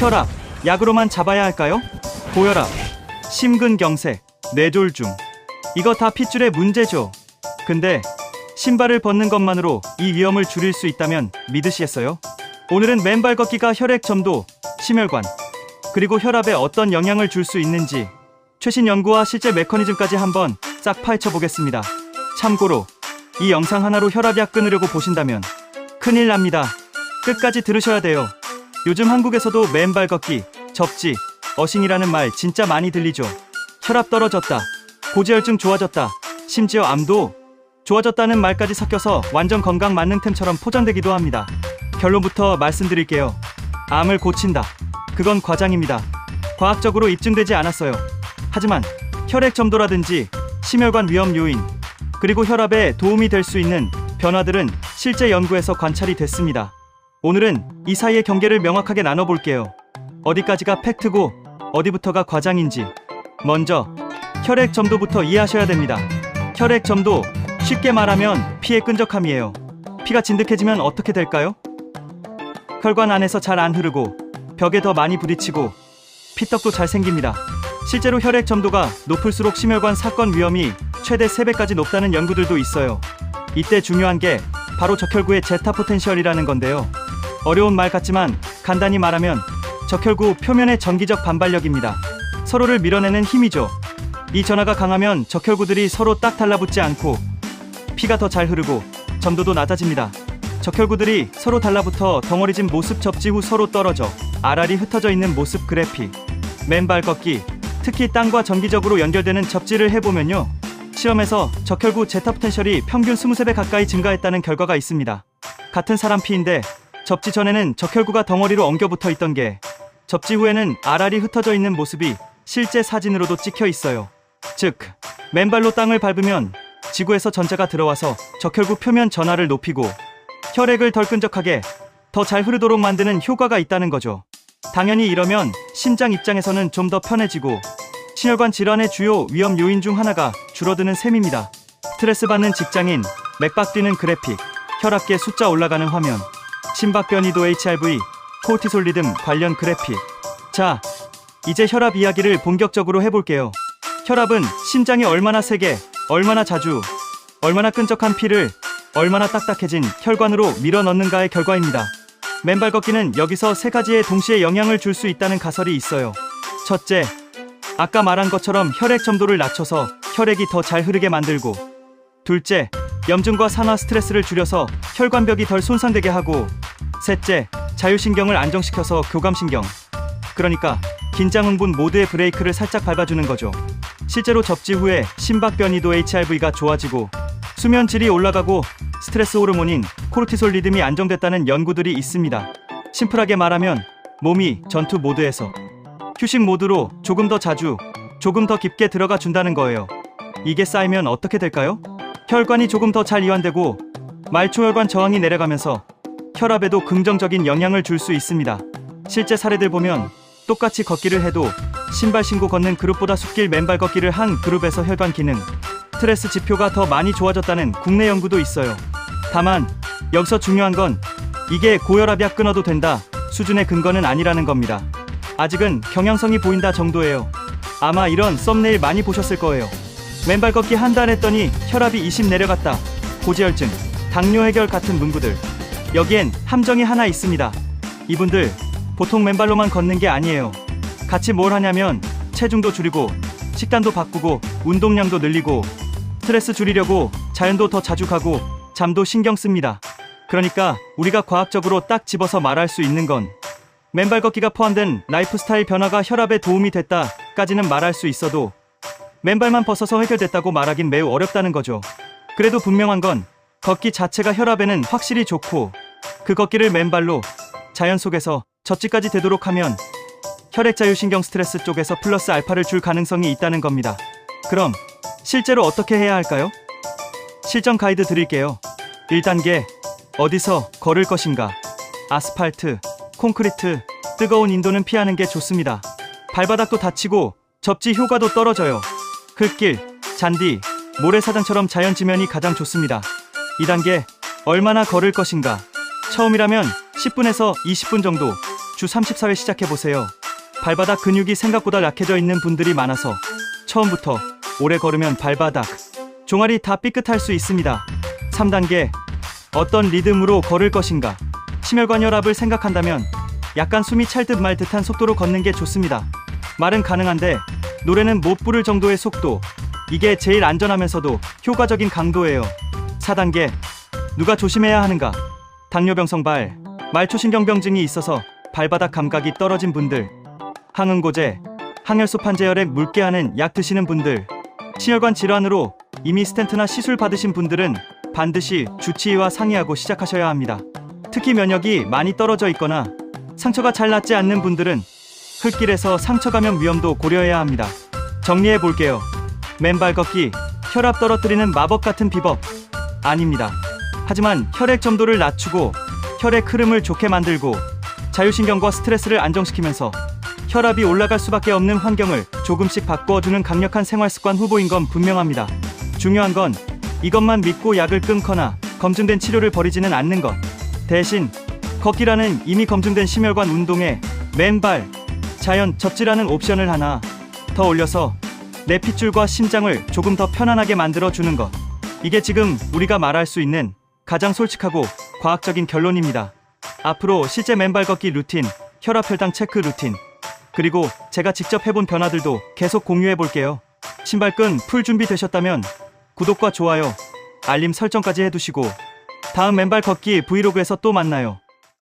혈압, 약으로만 잡아야 할까요? 고혈압, 심근경색, 뇌졸중, 이거 다 핏줄의 문제죠. 근데 신발을 벗는 것만으로 이 위험을 줄일 수 있다면 믿으시겠어요? 오늘은 맨발 걷기가 혈액 점도, 심혈관, 그리고 혈압에 어떤 영향을 줄 수 있는지 최신 연구와 실제 메커니즘까지 한번 싹 파헤쳐 보겠습니다. 참고로 이 영상 하나로 혈압약 끊으려고 보신다면 큰일 납니다. 끝까지 들으셔야 돼요. 요즘 한국에서도 맨발 걷기, 접지, 어싱이라는 말 진짜 많이 들리죠. 혈압 떨어졌다, 고지혈증 좋아졌다, 심지어 암도 좋아졌다는 말까지 섞여서 완전 건강 만능템처럼 포장되기도 합니다. 결론부터 말씀드릴게요. 암을 고친다, 그건 과장입니다. 과학적으로 입증되지 않았어요. 하지만 혈액 점도라든지 심혈관 위험 요인, 그리고 혈압에 도움이 될 수 있는 변화들은 실제 연구에서 관찰이 됐습니다. 오늘은 이 사이의 경계를 명확하게 나눠볼게요. 어디까지가 팩트고 어디부터가 과장인지. 먼저 혈액 점도부터 이해하셔야 됩니다. 혈액 점도, 쉽게 말하면 피의 끈적함이에요. 피가 진득해지면 어떻게 될까요? 혈관 안에서 잘 안 흐르고 벽에 더 많이 부딪히고 피떡도 잘 생깁니다. 실제로 혈액 점도가 높을수록 심혈관 사건 위험이 최대 3배까지 높다는 연구들도 있어요. 이때 중요한 게 바로 적혈구의 제타 포텐셜이라는 건데요. 어려운 말 같지만 간단히 말하면 적혈구 표면의 전기적 반발력입니다. 서로를 밀어내는 힘이죠. 이 전하가 강하면 적혈구들이 서로 딱 달라붙지 않고 피가 더 잘 흐르고 점도도 낮아집니다. 적혈구들이 서로 달라붙어 덩어리진 모습, 접지 후 서로 떨어져 알알이 흩어져 있는 모습 그래픽. 맨발 걷기, 특히 땅과 정기적으로 연결되는 접지를 해보면요, 시험에서 적혈구 제타 포텐셜이 평균 23배 가까이 증가했다는 결과가 있습니다. 같은 사람 피인데 접지 전에는 적혈구가 덩어리로 엉겨붙어 있던 게 접지 후에는 알알이 흩어져 있는 모습이 실제 사진으로도 찍혀 있어요. 즉, 맨발로 땅을 밟으면 지구에서 전자가 들어와서 적혈구 표면 전하를 높이고 혈액을 덜 끈적하게 더 잘 흐르도록 만드는 효과가 있다는 거죠. 당연히 이러면 심장 입장에서는 좀 더 편해지고 심혈관 질환의 주요 위험 요인 중 하나가 줄어드는 셈입니다. 스트레스 받는 직장인, 맥박 뛰는 그래픽, 혈압계 숫자 올라가는 화면, 심박 변이도 HRV, 코르티솔 리듬 관련 그래픽. 자, 이제 혈압 이야기를 본격적으로 해볼게요. 혈압은 심장이 얼마나 세게, 얼마나 자주, 얼마나 끈적한 피를 얼마나 딱딱해진 혈관으로 밀어넣는가의 결과입니다. 맨발 걷기는 여기서 3가지에 동시에 영향을 줄 수 있다는 가설이 있어요. 첫째, 아까 말한 것처럼 혈액 점도를 낮춰서 혈액이 더 잘 흐르게 만들고, 둘째, 염증과 산화 스트레스를 줄여서 혈관벽이 덜 손상되게 하고, 셋째, 자율신경을 안정시켜서 교감신경, 그러니까 긴장 흥분 모드의 브레이크를 살짝 밟아주는 거죠. 실제로 접지 후에 심박 변이도 HRV가 좋아지고 수면 질이 올라가고 스트레스 호르몬인 코르티솔 리듬이 안정됐다는 연구들이 있습니다. 심플하게 말하면 몸이 전투 모드에서 휴식 모드로 조금 더 자주, 조금 더 깊게 들어가 준다는 거예요. 이게 쌓이면 어떻게 될까요? 혈관이 조금 더 잘 이완되고 말초혈관 저항이 내려가면서 혈압에도 긍정적인 영향을 줄 수 있습니다. 실제 사례들 보면 똑같이 걷기를 해도 신발 신고 걷는 그룹보다 숲길 맨발 걷기를 한 그룹에서 혈관 기능, 스트레스 지표가 더 많이 좋아졌다는 국내 연구도 있어요. 다만 여기서 중요한 건 이게 고혈압약 끊어도 된다 수준의 근거는 아니라는 겁니다. 아직은 경향성이 보인다 정도예요. 아마 이런 썸네일 많이 보셨을 거예요. 맨발 걷기 한 달 했더니 혈압이 20 내려갔다, 고지혈증, 당뇨 해결 같은 문구들. 여기엔 함정이 하나 있습니다. 이분들 보통 맨발로만 걷는 게 아니에요. 같이 뭘 하냐면 체중도 줄이고 식단도 바꾸고 운동량도 늘리고 스트레스 줄이려고 자연도 더 자주 가고 잠도 신경 씁니다. 그러니까 우리가 과학적으로 딱 집어서 말할 수 있는 건 맨발 걷기가 포함된 라이프 스타일 변화가 혈압에 도움이 됐다까지는 말할 수 있어도 맨발만 벗어서 해결됐다고 말하긴 매우 어렵다는 거죠. 그래도 분명한 건 걷기 자체가 혈압에는 확실히 좋고 그 걷기를 맨발로 자연 속에서 접지까지 되도록 하면 혈액 자율신경 스트레스 쪽에서 플러스 알파를 줄 가능성이 있다는 겁니다. 그럼 실제로 어떻게 해야 할까요? 실전 가이드 드릴게요. 1단계, 어디서 걸을 것인가. 아스팔트, 콘크리트, 뜨거운 인도는 피하는 게 좋습니다. 발바닥도 다치고 접지 효과도 떨어져요. 흙길, 잔디, 모래사장처럼 자연 지면이 가장 좋습니다. 2단계, 얼마나 걸을 것인가. 처음이라면 10분에서 20분 정도, 주 34회 시작해보세요. 발바닥 근육이 생각보다 약해져 있는 분들이 많아서 처음부터 오래 걸으면 발바닥, 종아리 다 삐끗할 수 있습니다. 3단계, 어떤 리듬으로 걸을 것인가. 심혈관 혈압을 생각한다면 약간 숨이 찰 듯 말 듯한 속도로 걷는 게 좋습니다. 말은 가능한데 노래는 못 부를 정도의 속도, 이게 제일 안전하면서도 효과적인 강도예요. 4단계, 누가 조심해야 하는가. 당뇨병성발, 말초신경병증이 있어서 발바닥 감각이 떨어진 분들, 항응고제, 항혈소 판재혈액 묽게 하는 약 드시는 분들, 심혈관 질환으로 이미 스텐트나 시술 받으신 분들은 반드시 주치의와 상의하고 시작하셔야 합니다. 특히 면역이 많이 떨어져 있거나 상처가 잘 낫지 않는 분들은 흙길에서 상처 감염 위험도 고려해야 합니다. 정리해 볼게요. 맨발 걷기, 혈압 떨어뜨리는 마법 같은 비법 아닙니다. 하지만 혈액 점도를 낮추고 혈액 흐름을 좋게 만들고 자율신경과 스트레스를 안정시키면서 혈압이 올라갈 수밖에 없는 환경을 조금씩 바꿔주는 강력한 생활습관 후보인 건 분명합니다. 중요한 건 이것만 믿고 약을 끊거나 검증된 치료를 버리지는 않는 것. 대신 걷기라는 이미 검증된 심혈관 운동에 맨발, 자연 접지라는 옵션을 하나 더 올려서 내 핏줄과 심장을 조금 더 편안하게 만들어주는 것. 이게 지금 우리가 말할 수 있는 가장 솔직하고 과학적인 결론입니다. 앞으로 실제 맨발 걷기 루틴, 혈압 혈당 체크 루틴, 그리고 제가 직접 해본 변화들도 계속 공유해 볼게요. 신발끈 풀 준비되셨다면 구독과 좋아요, 알림 설정까지 해두시고 다음 맨발 걷기 브이로그에서 또 만나요.